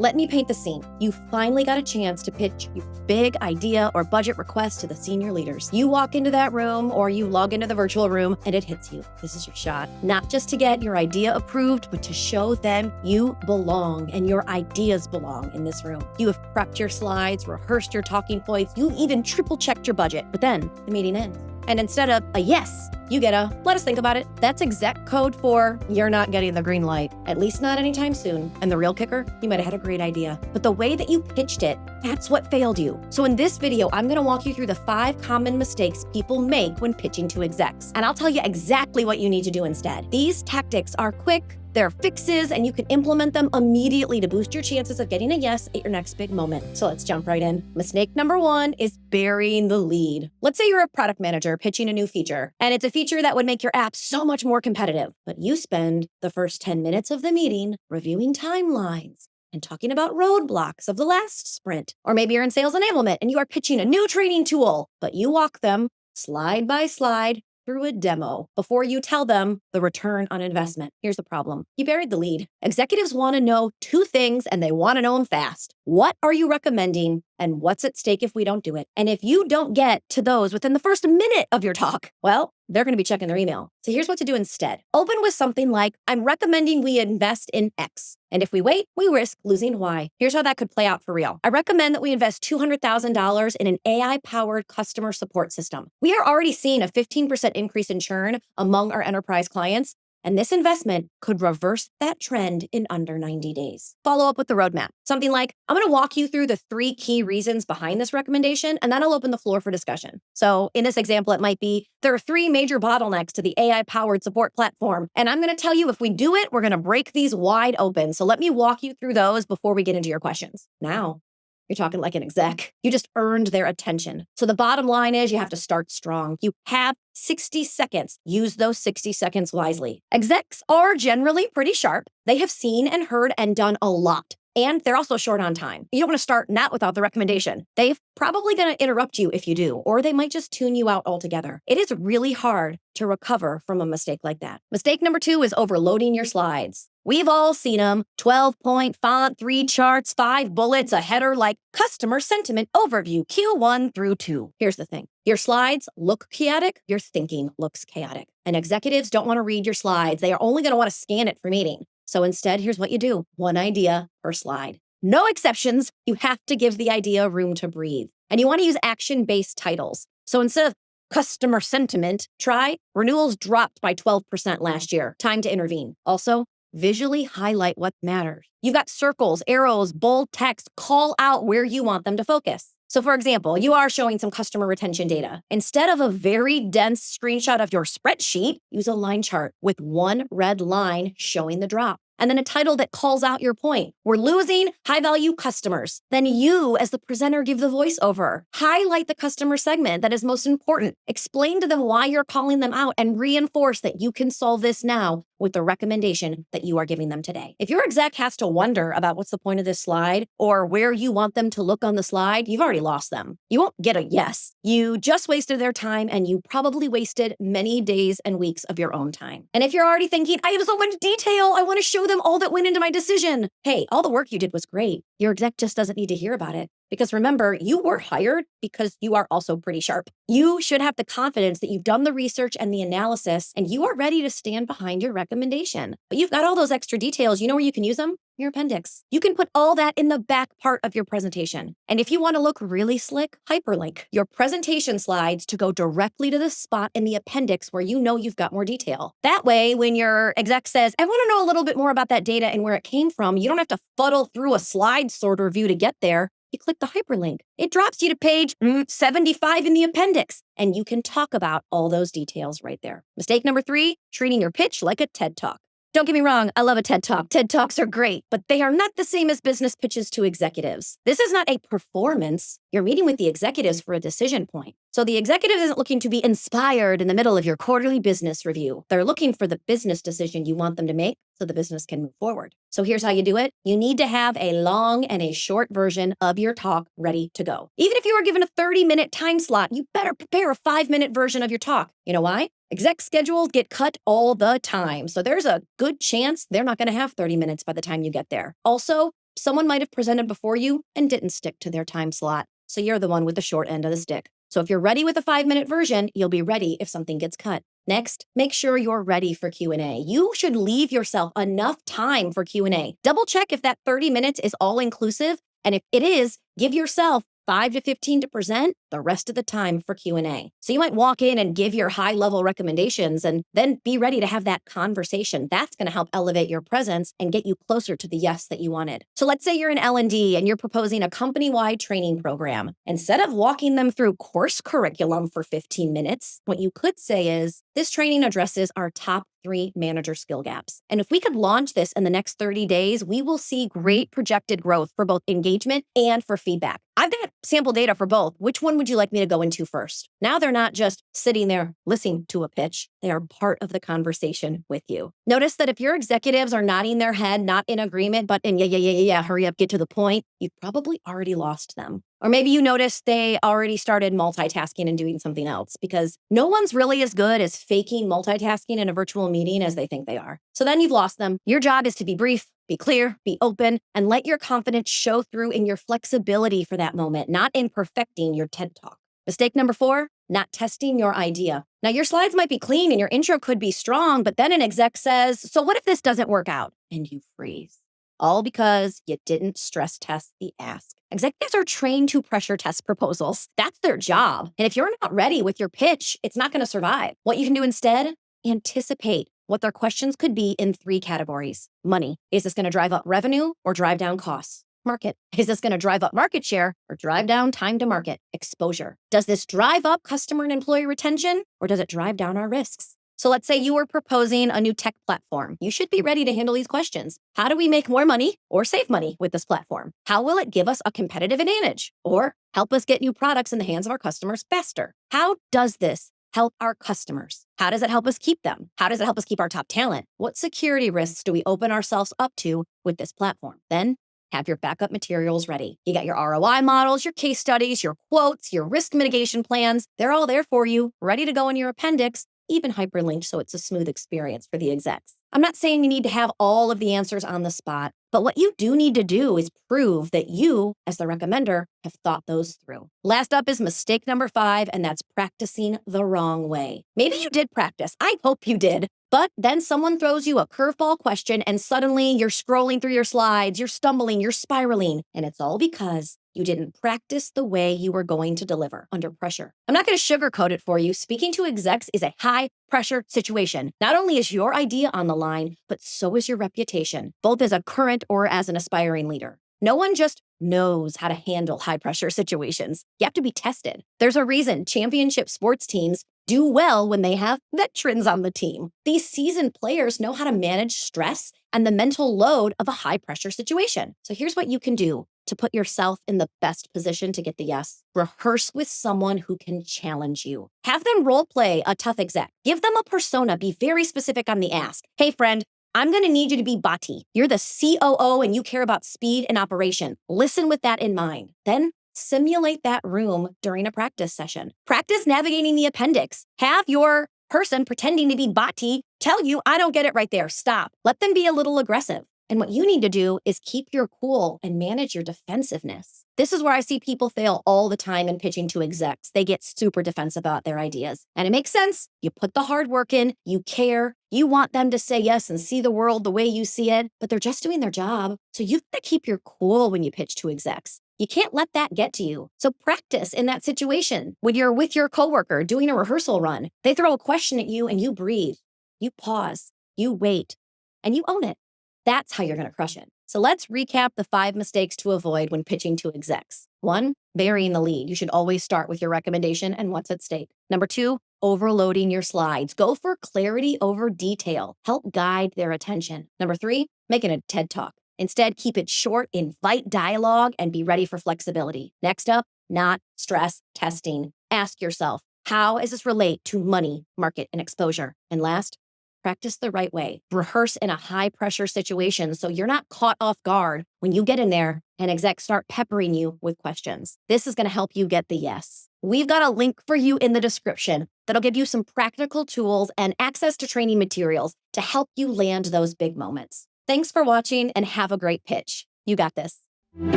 Let me paint the scene. You finally got a chance to pitch your big idea or budget request to the senior leaders. You walk into that room or you log into the virtual room and it hits you. This is your shot. Not just to get your idea approved, but to show them you belong and your ideas belong in this room. You have prepped your slides, rehearsed your talking points, you even triple checked your budget, but then the meeting ends. And instead of a yes, you get a let us think about it. That's exec code for you're not getting the green light, at least not anytime soon. And the real kicker, you might have had a great idea, but the way that you pitched it, that's what failed you. So in this video, I'm gonna walk you through the 5 common mistakes people make when pitching to execs. And I'll tell you exactly what you need to do instead. These tactics are quick, they're fixes, and you can implement them immediately to boost your chances of getting a yes at your next big moment. So let's jump right in. Mistake number 1 is burying the lead. Let's say you're a product manager pitching a new feature, and it's a feature that would make your app so much more competitive, but you spend the first 10 minutes of the meeting reviewing timelines and talking about roadblocks of the last sprint. Or maybe you're in sales enablement and you are pitching a new training tool, but you walk them slide by slide through a demo before you tell them the return on investment. Here's the problem. You buried the lead. Executives want to know 2 things and they want to know them fast. What are you recommending and what's at stake if we don't do it? And if you don't get to those within the first minute of your talk, well, they're going to be checking their email. So here's what to do instead. Open with something like, I'm recommending we invest in X. And if we wait, we risk losing Y. Here's how that could play out for real. I recommend that we invest $200,000 in an AI-powered customer support system. We are already seeing a 15% increase in churn among our enterprise clients, and this investment could reverse that trend in under 90 days. Follow up with the roadmap. Something like, I'm going to walk you through the 3 key reasons behind this recommendation, and then I'll open the floor for discussion. So in this example, it might be, there are 3 major bottlenecks to the AI-powered support platform, and I'm going to tell you if we do it, we're going to break these wide open. So let me walk you through those before we get into your questions. Now, you're talking like an exec. You just earned their attention. So the bottom line is you have to start strong. You have 60 seconds. Use those 60 seconds wisely. Execs are generally pretty sharp. They have seen and heard and done a lot. And they're also short on time. You don't want to start not without the recommendation. They're probably going to interrupt you if you do, or they might just tune you out altogether. It is really hard to recover from a mistake like that. Mistake number 2 is overloading your slides. We've all seen them. 12-point font, 3 charts, 5 bullets, a header like customer sentiment overview, Q1 through 2. Here's the thing. Your slides look chaotic. Your thinking looks chaotic. And executives don't want to read your slides. They are only going to want to scan it for meeting. So instead, here's what you do. 1 idea per slide. No exceptions. You have to give the idea room to breathe. And you want to use action-based titles. So instead of customer sentiment, try renewals dropped by 12% last year. Time to intervene. Also, visually highlight what matters. You've got circles, arrows, bold text. Call out where you want them to focus. So for example, you are showing some customer retention data. Instead of a very dense screenshot of your spreadsheet, use a line chart with 1 red line showing the drop. And then a title that calls out your point. We're losing high-value customers. Then you, as the presenter, give the voiceover. Highlight the customer segment that is most important. Explain to them why you're calling them out and reinforce that you can solve this now with the recommendation that you are giving them today. If your exec has to wonder about what's the point of this slide or where you want them to look on the slide, you've already lost them. You won't get a yes. You just wasted their time and you probably wasted many days and weeks of your own time. And if you're already thinking, I have so much detail, I want to show them all that went into my decision. Hey, all the work you did was great. Your exec just doesn't need to hear about it. Because remember, you were hired because you are also pretty sharp. You should have the confidence that you've done the research and the analysis and you are ready to stand behind your recommendation. But you've got all those extra details. You know where you can use them? Your appendix. You can put all that in the back part of your presentation. And if you want to look really slick, hyperlink your presentation slides to go directly to the spot in the appendix where you know you've got more detail. That way, when your exec says, I want to know a little bit more about that data and where it came from, you don't have to fuddle through a slide sorter view to get there. You click the hyperlink. It drops you to page 75 in the appendix, and you can talk about all those details right there. Mistake number 3, treating your pitch like a TED Talk. Don't get me wrong, I love a TED Talk. TED Talks are great, but they are not the same as business pitches to executives. This is not a performance. You're meeting with the executives for a decision point. So the executive isn't looking to be inspired in the middle of your quarterly business review. They're looking for the business decision you want them to make so the business can move forward. So here's how you do it. You need to have a long and a short version of your talk ready to go. Even if you are given a 30-minute time slot, you better prepare a 5-minute version of your talk. You know why? Exec schedules get cut all the time. So there's a good chance they're not going to have 30 minutes by the time you get there. Also, someone might have presented before you and didn't stick to their time slot. So you're the one with the short end of the stick. So if you're ready with a 5-minute version, you'll be ready if something gets cut. Next, make sure you're ready for Q&A. You should leave yourself enough time for Q&A. Double check if that 30 minutes is all inclusive. And if it is, give yourself 5 to 15 to present, the rest of the time for Q&A. So you might walk in and give your high-level recommendations and then be ready to have that conversation. That's going to help elevate your presence and get you closer to the yes that you wanted. So let's say you're in L&D and you're proposing a company-wide training program. Instead of walking them through course curriculum for 15 minutes, what you could say is, this training addresses our top 3 manager skill gaps. And if we could launch this in the next 30 days, we will see great projected growth for both engagement and for feedback. I've got sample data for both. Which one would you like me to go into first? Now they're not just sitting there listening to a pitch. They are part of the conversation with you. Notice that if your executives are nodding their head, not in agreement, but in yeah, hurry up, get to the point, you've probably already lost them. Or maybe you noticed they already started multitasking and doing something else, because no one's really as good as faking multitasking in a virtual meeting as they think they are. So then you've lost them. Your job is to be brief, be clear, be open, and let your confidence show through in your flexibility for that moment, not in perfecting your TED Talk. Mistake number 4, not testing your idea. Now, your slides might be clean and your intro could be strong, but then an exec says, so what if this doesn't work out? And you freeze. All because you didn't stress test the ask. Executives are trained to pressure test proposals. That's their job. And if you're not ready with your pitch, it's not going to survive. What you can do instead, anticipate what their questions could be in 3 categories. Money. Is this going to drive up revenue or drive down costs? Market. Is this going to drive up market share or drive down time to market? Exposure. Does this drive up customer and employee retention or does it drive down our risks? So let's say you were proposing a new tech platform. You should be ready to handle these questions. How do we make more money or save money with this platform? How will it give us a competitive advantage or help us get new products in the hands of our customers faster? How does this help our customers? How does it help us keep them? How does it help us keep our top talent? What security risks do we open ourselves up to with this platform? Then have your backup materials ready. You got your ROI models, your case studies, your quotes, your risk mitigation plans. They're all there for you, ready to go in your appendix, even hyperlinked so it's a smooth experience for the execs. I'm not saying you need to have all of the answers on the spot, but what you do need to do is prove that you, as the recommender, have thought those through. Last up is mistake number 5, and that's practicing the wrong way. Maybe you did practice. I hope you did. But then someone throws you a curveball question and suddenly you're scrolling through your slides, you're stumbling, you're spiraling, and it's all because you didn't practice the way you were going to deliver under pressure. I'm not going to sugarcoat it for you. Speaking to execs is a high pressure situation. Not only is your idea on the line, but so is your reputation, both as a current or as an aspiring leader. No one just knows how to handle high pressure situations. You have to be tested. There's a reason championship sports teams do well when they have veterans on the team. These seasoned players know how to manage stress and the mental load of a high pressure situation. So here's what you can do to put yourself in the best position to get the yes. Rehearse with someone who can challenge you. Have them role play a tough exec. Give them a persona. Be very specific on the ask. Hey, friend, I'm going to need you to be Bati. You're the COO and you care about speed and operation. Listen with that in mind. Then simulate that room during a practice session. Practice navigating the appendix. Have your person pretending to be Bati tell you, I don't get it right there. Stop. Let them be a little aggressive. And what you need to do is keep your cool and manage your defensiveness. This is where I see people fail all the time in pitching to execs. They get super defensive about their ideas. And it makes sense. You put the hard work in, you care, you want them to say yes and see the world the way you see it, but they're just doing their job. So you've got to keep your cool when you pitch to execs. You can't let that get to you. So practice in that situation. When you're with your coworker doing a rehearsal run, they throw a question at you and you breathe, you pause, you wait, and you own it. That's how you're going to crush it. So let's recap the 5 mistakes to avoid when pitching to execs. 1, burying the lead. You should always start with your recommendation and what's at stake. Number 2, overloading your slides. Go for clarity over detail. Help guide their attention. Number 3, making a TED Talk. Instead, keep it short, invite dialogue, and be ready for flexibility. Next up, not stress testing. Ask yourself, how does this relate to money, market, and exposure? And last, practice the right way. Rehearse in a high-pressure situation so you're not caught off guard when you get in there and execs start peppering you with questions. This is going to help you get the yes. We've got a link for you in the description that'll give you some practical tools and access to training materials to help you land those big moments. Thanks for watching and have a great pitch. You got this.